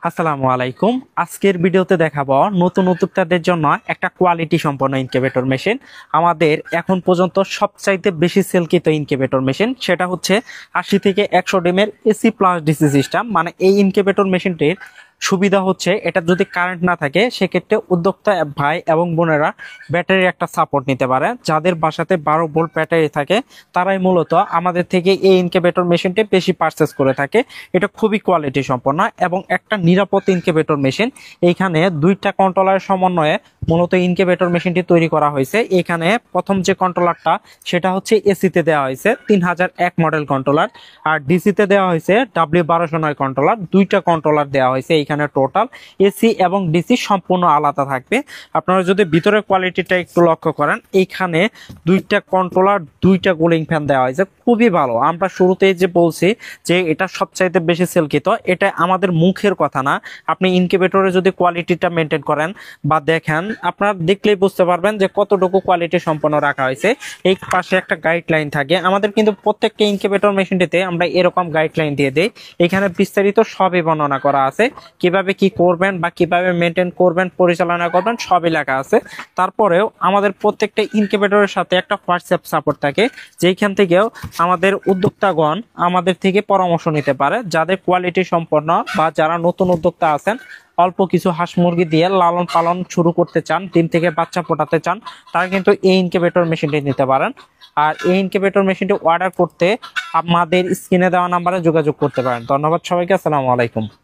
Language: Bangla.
আসসালামু আলাইকুম। আজকের ভিডিওতে দেখাবো নতুন উদ্যোক্তাদের জন্য একটা কোয়ালিটি সম্পন্ন ইনকিউবেটর মেশিন। আমাদের এখন পর্যন্ত সবচাইতে বেশি সেলকৃত ইনকিউবেটর মেশিন, সেটা হচ্ছে 80 থেকে 100 ডিমের এসি প্লাস ডিসি সিস্টেম। মানে এই ইনকিউবেটর মেশিনটির সুবিধা হচ্ছে এটা যদি কারেন্ট না থাকে সেক্ষেত্রে উদ্যোক্তা ভাই এবং বোনেরা ব্যাটারির একটা সাপোর্ট নিতে পারে। যাদের বাসাতে 12 ভোল্ট ব্যাটারি থাকে তারাই মূলত আমাদের থেকে এই ইনকিউবেটর মেশিনটি বেশি পারচেস করে থাকে। এটা খুবই কোয়ালিটি সম্পন্ন এবং একটা নিরাপদ ইনকিউবেটর মেশিন। এইখানে দুইটা কন্ট্রোলারের সমন্বয়ে মূলত ইনকিউবেটর মেশিনটি তৈরি করা হয়েছে। এখানে প্রথম যে কন্ট্রোলারটা সেটা হচ্ছে এসিতে দেওয়া হয়েছে 3001 মডেল কন্ট্রোলার, আর ডিসিতে দেওয়া হয়েছে W1209 কন্ট্রোলার। দুইটা কন্ট্রোলার দেওয়া হয়েছে এখানে। টোটাল এসি এবং ডিসি সম্পূর্ণ আলাদা থাকবে। আপনারা যদি ভিতরের কোয়ালিটিটা একটু লক্ষ্য করেন, এইখানে দুইটা কন্ট্রোলার, দুইটা কুলিং ফ্যান দেওয়া হয়েছে, খুবই ভালো। আমরা শুরুতেই যে বলছি যে এটা সবচাইতে বেশি সেলকৃত, এটা আমাদের মুখের কথা না। আপনি ইনকিউবেটরে যদি কোয়ালিটিটা মেনটেন করেন বা দেখেন, আপনারা দেখলেই বুঝতে পারবেন যে কতটুকু কোয়ালিটি সম্পন্ন রাখা হয়েছে। এই পাশে একটা গাইডলাইন থাকে আমাদের, কিন্তু প্রত্যেকটা ইনকিউবেটর মেশিনটিতে আমরা এরকম গাইডলাইন দিয়ে দেই। এখানে বিস্তারিত সবই বর্ণনা করা আছে, কিভাবে কি করবেন বা কিভাবে মেনটেন করবেন, পরিচালনা করবেন, সবই লেখা আছে। তারপরেও আমাদের প্রত্যেকটা ইনকিউবেটরের সাথে একটা হোয়াটসঅ্যাপ সাপোর্ট থাকে, যেখান থেকেও আমাদের উদ্যোক্তাগণ আমাদের থেকে পরামর্শ নিতে পারে। যাদের কোয়ালিটি সম্পন্ন বা যারা নতুন উদ্যোক্তা আছেন, অল্প কিছু হাঁস মুরগি দিয়ে লালন পালন শুরু করতে চান, ডিম থেকে বাচ্চা ফোটাতে চান, তারা কিন্তু এই ইনকিউবেটর মেশিনটি নিতে পারেন। আর এই ইনকিউবেটর মেশিনটি অর্ডার করতে আমাদের স্ক্রিনে দেওয়া নাম্বারে যোগাযোগ করতে পারেন। ধন্যবাদ সবাইকে। আসসালামু আলাইকুম।